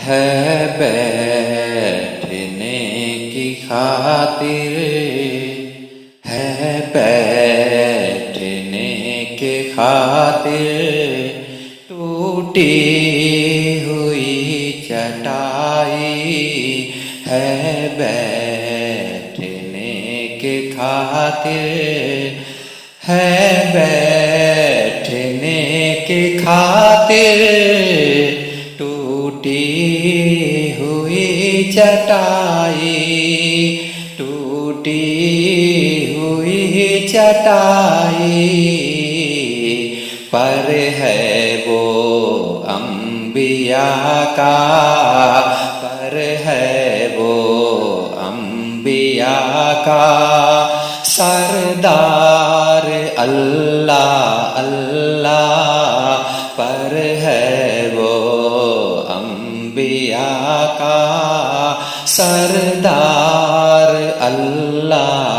है बैठने की खातिर, है बैठने के खातिर टूटी हुई चटाई, है बैठने के खातिर, है बैठने के खातिर टूटी हुई चटाई, टूटी हुई चटाई पर है वो अंबिया का, पर है वो अंबिया का सरदार अल्लाह अल्लाह, पर है वो अंबिया का सरदार अल्लाह